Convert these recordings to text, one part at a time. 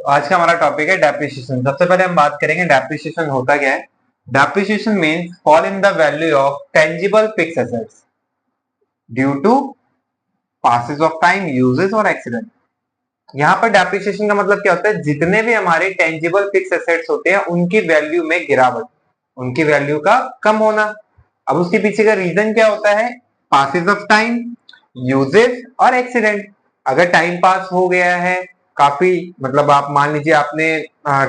आज का हमारा टॉपिक है डेप्रिसिएशन। सबसे पहले हम बात करेंगे डेप्रिसिएशन होता क्या है। Depreciation means fall in the value of tangible fixed assets due to passes of time, uses और एक्सीडेंट। यहाँ पर डेप्रिसिएशन का मतलब क्या होता है, जितने भी हमारे टेंजिबल फिक्स्ड एसेट्स होते हैं उनकी वैल्यू में गिरावट, उनकी वैल्यू का कम होना। अब उसके पीछे का रीजन क्या होता है, पासेस ऑफ टाइम, यूजेस और एक्सीडेंट। अगर टाइम पास हो गया है काफी, मतलब आप मान लीजिए आपने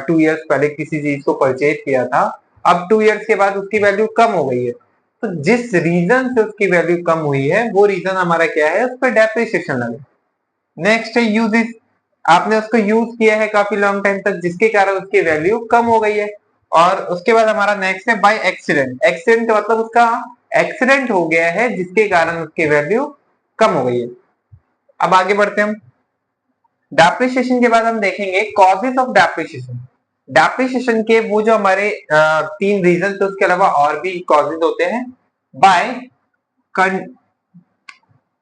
2 इयर्स पहले किसी चीज को परचेज किया था, अब 2 इयर्स के बाद उसकी वैल्यू कम हो गई है, तो जिस रीजन से उसकी वैल्यू कम हुई है वो रीजन हमारा क्या है, उस पर डेप्रिसिएशन लगे। नेक्स्ट है यूजेस, आपने उसको यूज किया है काफी लॉन्ग टाइम तक जिसके कारण उसकी वैल्यू कम हो गई है। और उसके बाद हमारा नेक्स्ट है बाय एक्सीडेंट। एक्सीडेंट का मतलब उसका एक्सीडेंट हो गया है जिसके कारण उसकी वैल्यू कम हो गई है। अब आगे बढ़ते हैं हम। डेप्रिसिएशन के बाद हम देखेंगे कॉजेस ऑफ डेप्रिसिएशन। डेप्रिसिएशन के वो जो हमारे 3 रीजन थे, उसके अलावा और भी कॉजेस होते हैं। By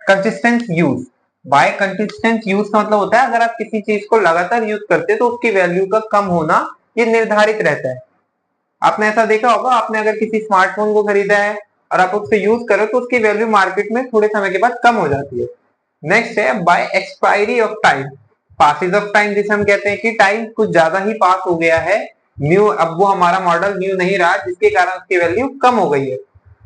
consistent use. By consistent use का मतलब होता है अगर आप किसी चीज को लगातार यूज करते हैं तो उसकी वैल्यू का कम होना ये निर्धारित रहता है। आपने ऐसा देखा होगा, आपने अगर किसी स्मार्टफोन को खरीदा है और आप उससे यूज करो तो उसकी वैल्यू मार्केट में थोड़े समय के बाद कम हो जाती है। नेक्स्ट है by expiry of time. Passes of time जिसे हम कहते हैं कि टाइम कुछ ज्यादा ही पास हो गया है, न्यू अब वो हमारा मॉडल न्यू नहीं रहा जिसके कारण उसकी वैल्यू कम हो गई है।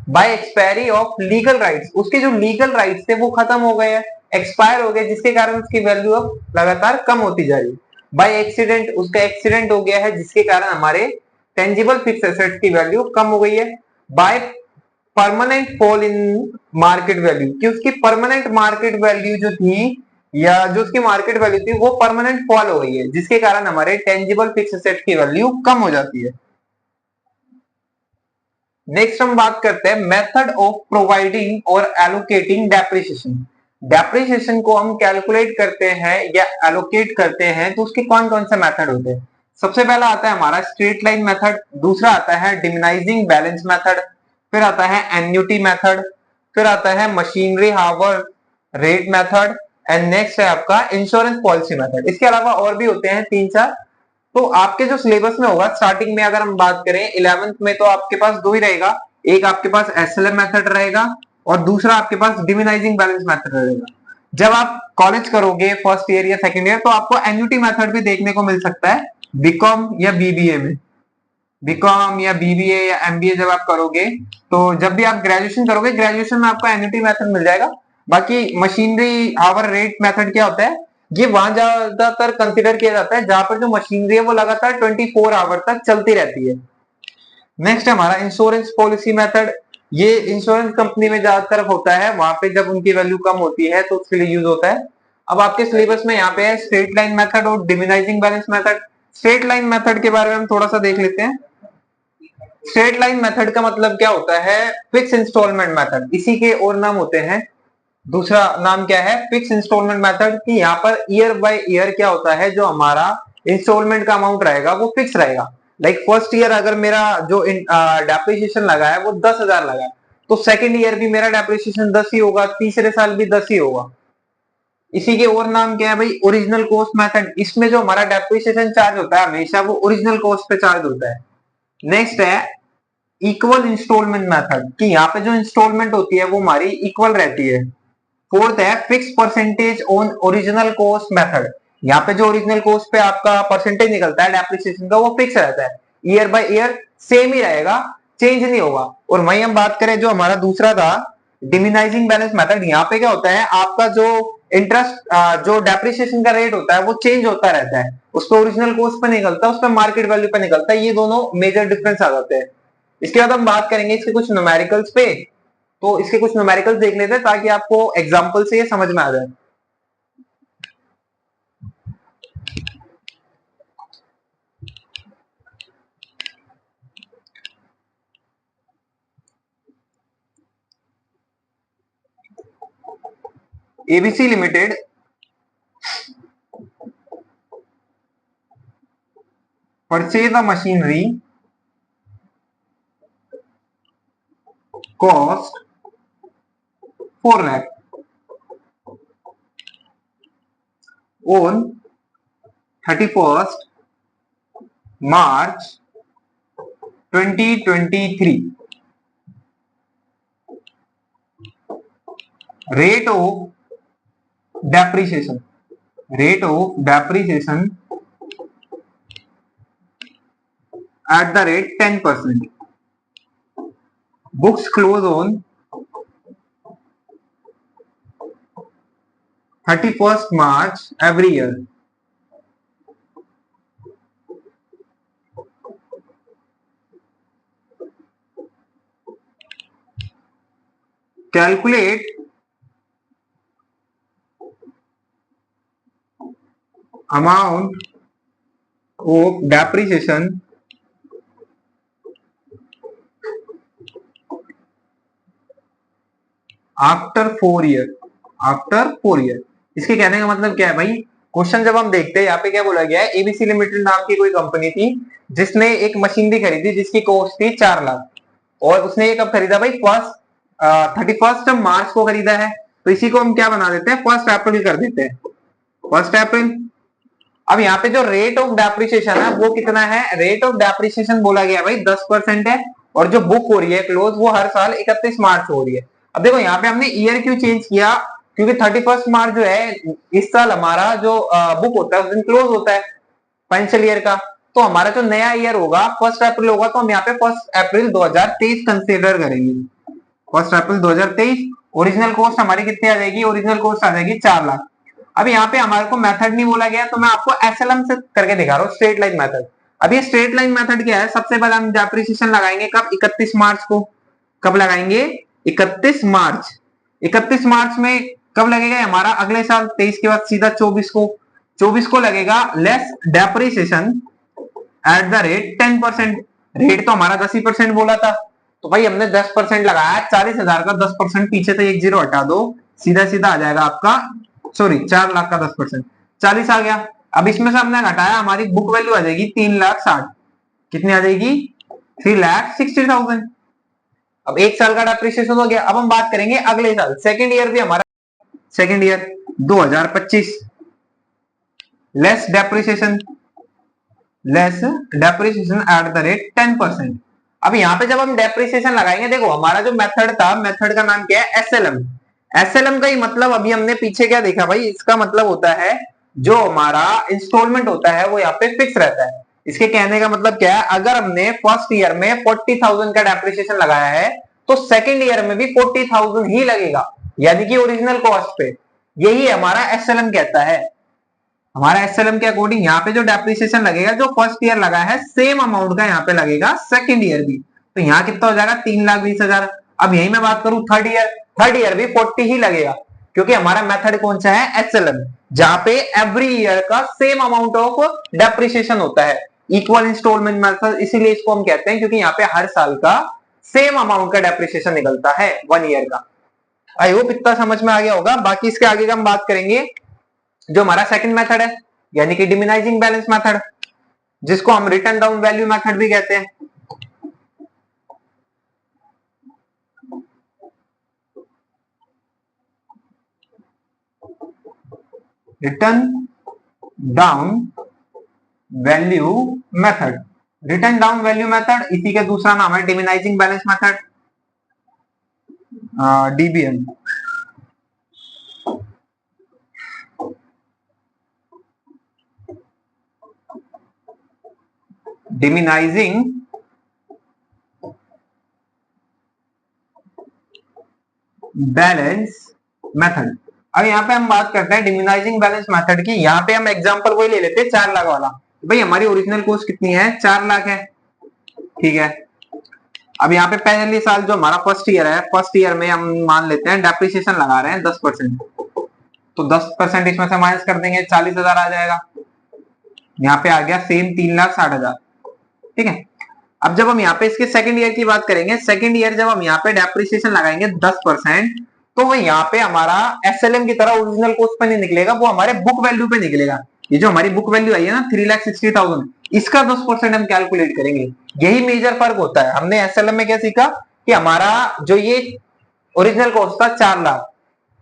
By expiry of legal rights, उसके जो लीगल राइट्स थे वो खत्म हो गए हैं, एक्सपायर हो गए, जिसके कारण उसकी वैल्यू अब लगातार कम होती जा रही है। बाय एक्सीडेंट, उसका एक्सीडेंट हो गया है जिसके कारण हमारे टेंजिबल फिक्स एसेट्स की वैल्यू कम हो गई है। By permanent fall in market value, कि उसकी परमानेंट मार्केट वैल्यू जो थी या जो उसकी मार्केट वैल्यू थी वो परमानेंट फॉल हो गई है जिसके कारण हमारे टेंजिबल फिक्स एसेट्स की वैल्यू कम हो जाती है। नेक्स्ट हम बात करते हैं मेथड ऑफ प्रोवाइडिंग और एलोकेटिंग डेप्रिसिएशन। डेप्रिसिएशन को हम कैलकुलेट करते हैं या एलोकेट करते हैं तो उसके कौन कौन से मेथड होते हैं। सबसे पहला आता है हमारा स्ट्रेट लाइन मेथड, दूसरा आता है डिमिनाइजिंग बैलेंस मेथड, फिर आता है एन्युटी मेथड, फिर आता है machinery hour rate method, and next है आपका इंश्योरेंस पॉलिसी मेथड। इसके अलावा और भी होते हैं 3-4। तो आपके जो सिलेबस में होगा स्टार्टिंग में, अगर हम बात करें 11th में, तो आपके पास दो ही रहेगा। एक आपके पास एसएलएम मेथड रहेगा और दूसरा आपके पास डिमिनाइजिंग बैलेंस मेथड रहेगा। जब आप कॉलेज करोगे फर्स्ट ईयर या सेकंड ईयर तो आपको एन्युटी मेथड भी देखने को मिल सकता है बीकॉम या बीबीए में। बीकॉम या बीबीए या एमबीए जब आप करोगे, तो जब भी आप ग्रेजुएशन करोगे, ग्रेजुएशन में आपको एन्युटी मेथड मिल जाएगा। बाकी मशीनरी आवर रेट मेथड क्या होता है, ये वहां ज्यादातर कंसिडर किया जाता है जहां पर जो मशीनरी है वो लगातार 24 आवर तक चलती रहती है। नेक्स्ट है हमारा इंश्योरेंस पॉलिसी मेथड। ये इंश्योरेंस कंपनी में ज्यादातर होता है, वहां पे जब उनकी वैल्यू कम होती है तो उसके लिए यूज होता है। अब आपके सिलेबस में यहाँ पे है स्ट्रेट लाइन मेथड और diminishing balance method. Straight line method के बारे में हम थोड़ा सा देख लेते हैं। स्ट्रेट लाइन मेथड का मतलब क्या होता है, फिक्स इंस्टॉलमेंट मेथड, इसी के और नाम होते हैं। दूसरा नाम क्या है, फिक्स इंस्टॉलमेंट मेथड, कि यहाँ पर ईयर बाय ईयर क्या होता है, जो हमारा इंस्टॉलमेंट का अमाउंट रहेगा वो फिक्स रहेगा। लाइक फर्स्ट ईयर अगर मेरा जो डेप्रिसिएशन लगा है वो 10,000 लगा है, तो सेकंड ईयर भी मेरा डेप्रिसिएशन 10 ही होगा, तीसरे साल भी 10 ही होगा। इसी के और नाम क्या है भाई, ओरिजिनल कॉस्ट मेथड। इसमें जो हमारा डेप्रिसिएशन चार्ज होता है हमेशा वो ओरिजिनल कॉस्ट पे चार्ज होता है। नेक्स्ट है इक्वल इंस्टॉलमेंट मेथड, कि यहाँ पे जो इंस्टॉलमेंट होती है वो हमारी इक्वल रहती है। फोर्थ है fix percentage on original cost method. यहाँ पे जो ओरिजिनल कॉस्ट पे आपका परसेंटेज निकलता है डेप्रिसिएशन का वो फिक्स रहता है, ईयर बाय ईयर सेम ही रहेगा, चेंज नहीं होगा। और वहीं हम बात करें जो हमारा दूसरा था डिमिनाइजिंग बैलेंस मेथड, यहाँ पे क्या होता है, आपका जो इंटरेस्ट जो डेप्रिसिएशन का रेट होता है वो चेंज होता रहता है, उस पर ओरिजिनल कॉस्ट पे निकलता है, उस पर मार्केट वैल्यू पे निकलता है, ये दोनों मेजर डिफरेंस आ जाते हैं। इसके बाद हम बात करेंगे इसके कुछ न्यूमेरिकल्स पे। तो इसके कुछ न्यूमेरिकल्स देख लेते हैं ताकि आपको एग्जांपल से ये समझ में आ जाए। ABC limited purchase a machinery cost 4 lakh on 31 March 2023 rate of depreciation at the rate 10%. Books close on 31st March every year. Calculate amount of depreciation after 4 year. इसके कहने का मतलब क्या है भाई, क्वेश्चन जब हम देखते हैं यहाँ पे क्या बोला गया है, एबीसी लिमिटेड नाम की कोई कंपनी थी जिसने एक मशीनरी खरीदी जिसकी कॉस्ट थी 4 लाख, और उसने ये कब खरीदा भाई, 31 मार्च को खरीदा है। तो इसी को हम क्या बना देते हैं, 1 अप्रैल कर देते हैं, 1 अप्रैल। अब यहाँ पे जो रेट ऑफ डेप्रिसिएशन है वो कितना है, रेट ऑफ डेप्रिसिएशन बोला गया भाई 10% है, और जो बुक हो रही है क्लोज वो हर साल 31 मार्च हो रही है। अब देखो यहाँ पे हमने ईयर क्यों चेंज किया, क्योंकि 31 मार्च जो है इस साल हमारा जो बुक होता है उस दिन क्लोज होता है फाइनेंशियल ईयर का। तो हमारा जो नया ईयर होगा 1 अप्रैल होगा, तो हम यहाँ पे 1 अप्रैल 2023 कंसिडर करेंगे। 1 अप्रैल 2023 ओरिजिनल कॉस्ट हमारी कितनी आ जाएगी, ओरिजिनल कॉस्ट आ जाएगी 4 लाख। अब यहाँ पे हमारे को मेथड नहीं बोला गया, तो मैं आपको एसएलएम से करके दिखा रहा हूँ, स्ट्रेट लाइन मेथड। अब ये स्ट्रेट लाइन मेथड क्या है, सबसे पहले हम डेप्रिसिएशन लगाएंगे कब, 31 मार्च को। कब लगाएंगे, 31 मार्च। 31 मार्च में कब लगेगा हमारा, अगले साल 23 के बाद सीधा 24 को, 24 को लगेगा less depreciation at the rate 10%। Rate तो हमारा 10% बोला था, तो भाई हमने 10% लगाया, 40,000 का 10% पीछे से एक जीरो हटा दो, सीधा सीधा आ जाएगा आपका, सॉरी 4 लाख का 10%, 40 आ गया। अब इसमें से हमने घटाया, हमारी बुक वैल्यू आ जाएगी 3,60,000। कितनी आ जाएगी, 3,60,000। अब एक साल का डेप्रिसिएशन हो गया। अब हम बात करेंगे अगले साल, सेकेंड ईयर भी हमारा, second year 2025, less depreciation at the rate 10%। अब यहाँ पे जब हम डेप्रिसिएशन लगाएंगे, देखो हमारा जो मेथड था, मेथड का नाम क्या है, एसएलएम। एसएलएम का ही मतलब अभी हमने पीछे क्या देखा भाई, इसका मतलब होता है जो हमारा इंस्टॉलमेंट होता है वो यहाँ पे फिक्स रहता है। इसके कहने का मतलब क्या है, अगर हमने फर्स्ट ईयर में 40,000 का डेप्रिसिएशन लगाया है तो सेकेंड ईयर में भी 40,000 ही लगेगा, यानी कि ओरिजिनल कॉस्ट पे। यही हमारा एसएलएम कहता है। हमारा एसएलएम के अकॉर्डिंग यहाँ पे जो डेप्रिसिएशन लगेगा, जो फर्स्ट ईयर लगा है सेम अमाउंट का यहाँ पे लगेगा सेकेंड ईयर भी। तो यहाँ कितना हो जाएगा, 3,20,000। अब यही मैं बात करूं थर्ड ईयर भी 40 ही लगेगा, क्योंकि हमारा मेथड कौन सा है, एसएलएम, जहां पे एवरी ईयर का सेम अमाउंट ऑफ डेप्रिसिएशन होता है, इक्वल इंस्टॉलमेंट मेथड। इसीलिए इसको हम कहते हैं, क्योंकि यहाँ पे हर साल का सेम अमाउंट का डेप्रिसिएशन निकलता है 1 ईयर का। आई होप इतना समझ में आ गया होगा। बाकी इसके आगे का हम बात करेंगे जो हमारा सेकंड मेथड है, यानी कि डिमिनाइजिंग बैलेंस मेथड, जिसको हम रिटर्न डाउन वैल्यू मेथड भी कहते हैं। Written down value method, written down value method, इसी का दूसरा नाम है diminishing balance method, DBM. Diminishing balance method. अब यहाँ पे हम बात करते हैं डिमिनाइजिंग बैलेंस मेथड की। यहाँ पे हम एग्जांपल वही ले लेते हैं 4 लाख वाला। भाई हमारी ओरिजिनल कॉस्ट कितनी है, 4 लाख है, ठीक है। अब यहाँ पे पहले साल जो हमारा फर्स्ट ईयर है, फर्स्ट ईयर में हम मान लेते हैं डेप्रिसिएशन लगा रहे हैं 10%, तो 10% इसमें से माइनस कर देंगे, 40,000 आ जाएगा। यहाँ पे आ गया सेम 3,60,000, ठीक है। अब जब हम यहाँ पे इसके सेकंड ईयर की बात करेंगे, सेकंड ईयर जब हम यहाँ पे डेप्रिसिएशन लगाएंगे 10%, तो वो यहाँ पे हमारा एसएलएम की तरह ओरिजिनल कॉस्ट पे नहीं निकलेगा, वो हमारे बुक वैल्यू पे निकलेगा। ये जो हमारी बुक वैल्यू आई है ना 3,60,000, इसका 10% हम कैलकुलेट करेंगे। यही मेजर फर्क होता है। हमने एसएलएम में क्या सीखा कि हमारा जो ये ओरिजिनल कॉस्ट था 4 लाख,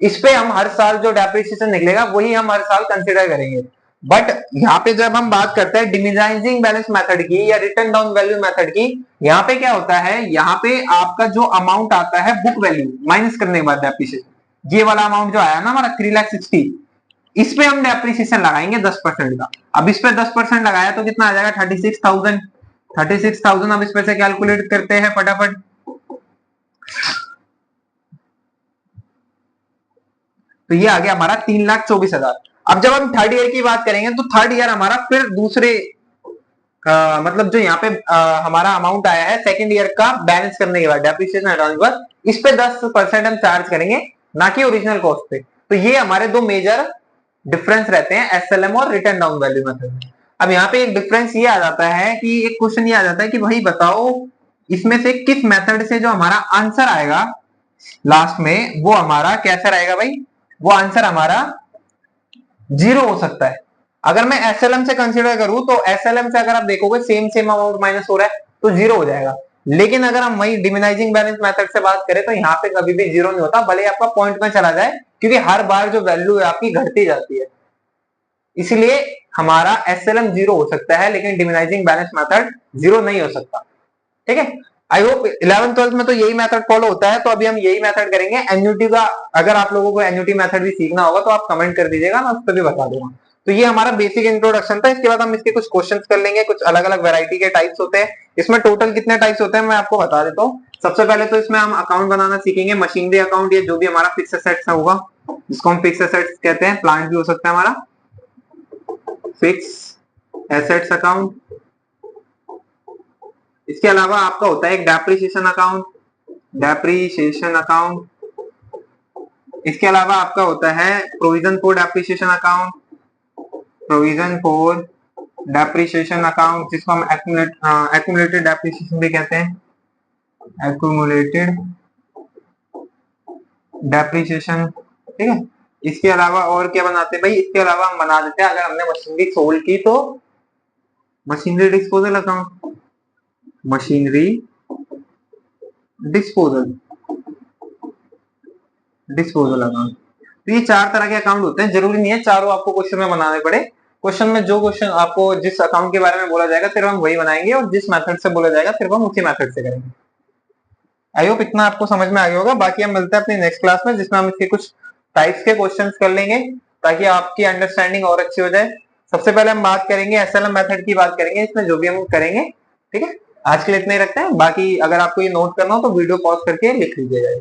इस पे हम हर साल जो डेप्रिसिएशन निकलेगा वही हम हर साल कंसिडर करेंगे। बट यहाँ पे जब हम बात करते हैं डिमिनाइजिंग बैलेंस मेथड की या रिटर्न डाउन वैल्यू मेथड की, यहाँ पे क्या होता है, यहाँ पे आपका जो अमाउंट आता है बुक वैल्यू माइनस करने के बाद डेप्रिसिएशन, ये वाला अमाउंट जो आया ना हमारा 3,60,000, इस पे हम डेप्रिसिएशन लगाएंगे 10% का। अब इस पे 10% लगाया तो कितना आ जाएगा 36,000। 36,000 अब इस पे से कैलकुलेट करते हैं फटाफट। तो ये आ गया हमारा 3,24,000। अब जब हम थर्ड ईयर की बात करेंगे तो थर्ड ईयर हमारा फिर दूसरे मतलब जो यहाँ पे हमारा अमाउंट आया है सेकंड ईयर का बैलेंस करने के बाद डेप्रिसिएशन हटाने के बाद, इस पे 10% हम चार्ज करेंगे, ना कि ओरिजिनल कॉस्ट पे। तो ये हमारे दो मेजर डिफरेंस रहते हैं एसएलएम और रिटर्न डाउन वैल्यू मेथड में। अब यहाँ पे एक डिफरेंस ये आ जाता है कि एक क्वेश्चन ये आ जाता है कि भाई बताओ इसमें से किस मेथड से जो हमारा आंसर आएगा लास्ट में वो हमारा कैसा रहेगा भाई, वो आंसर हमारा जीरो हो सकता है। अगर मैं एसएलएम से कंसीडर करूं तो एसएलएम से अगर आप देखोगे सेम सेम अमाउंट माइनस हो रहा है तो जीरो हो जाएगा। लेकिन अगर हम वही डिमिनाइजिंग बैलेंस मेथड से बात करें तो यहाँ पे कभी भी जीरो नहीं होता, भले आपका पॉइंट में चला जाए, क्योंकि हर बार जो वैल्यू है आपकी घटती जाती है। इसलिए हमारा एसएलएम जीरो हो सकता है लेकिन डिमिनाइजिंग बैलेंस मेथड जीरो नहीं हो सकता। ठीक है, आई होप 11th-12th में तो यही मेथड फॉलो होता है, तो अभी हम यही मेथड करेंगे। एन्युटी का अगर आप लोगों को एन्युटी मेथड भी सीखना होगा तो आप कमेंट कर दीजिएगा, मैं उस पर भी बता दूंगा। तो ये हमारा बेसिक इंट्रोडक्शन था। इसके बाद हम इसके कुछ क्वेश्चंस कर लेंगे। कुछ अलग अलग वैरायटी के टाइप्स होते हैं। इसमें टोटल कितने टाइप्स होते हैं मैं आपको बता देता हूँ। सबसे पहले तो इसमें हम अकाउंट बनाना सीखेंगे, मशीनरी अकाउंट, या जो भी हमारा फिक्स एसेट्स होगा जिसको हम फिक्स एसेट्स कहते हैं। प्लांट भी हो सकता है हमारा फिक्स एसेट्स अकाउंट। इसके अलावा आपका होता है एक डेप्रिसिएशन अकाउंट, डेप्रिसिएशन अकाउंट। इसके अलावा आपका होता है provision for depreciation account, provision for depreciation account, जिसको हम एक्यूमुलेटेड डेप्रिसिएशन भी कहते हैं, एक्यूमुलेटेड डेप्रिसिएशन। ठीक है, इसके अलावा और क्या बनाते हैं भाई, इसके अलावा हम बना देते हैं अगर हमने मशीनरी सोल्ड की तो machinery disposal account, machinery disposal disposal account. तो ये चार तरह के अकाउंट होते हैं, जरूरी नहीं है चारों आपको क्वेश्चन में बनाने पड़े। क्वेश्चन में जो क्वेश्चन आपको जिस अकाउंट के बारे में बोला जाएगा सिर्फ हम वही बनाएंगे, और जिस मेथड से बोला जाएगा सिर्फ हम उसी मेथड से करेंगे। आई होप इतना आपको समझ में आ गया होगा। बाकी हम मिलते हैं अपनी नेक्स्ट क्लास में जिसमें हम इसके कुछ टाइप्स के क्वेश्चंस कर लेंगे ताकि आपकी अंडरस्टैंडिंग और अच्छी हो जाए। सबसे पहले हम बात करेंगे एसएलएम मेथड की बात करेंगे इसमें, जो भी हम करेंगे। ठीक है, आज के लिए इतना ही रखते हैं। बाकी अगर आपको ये नोट करना हो तो वीडियो पॉज करके लिख लीजिएगा।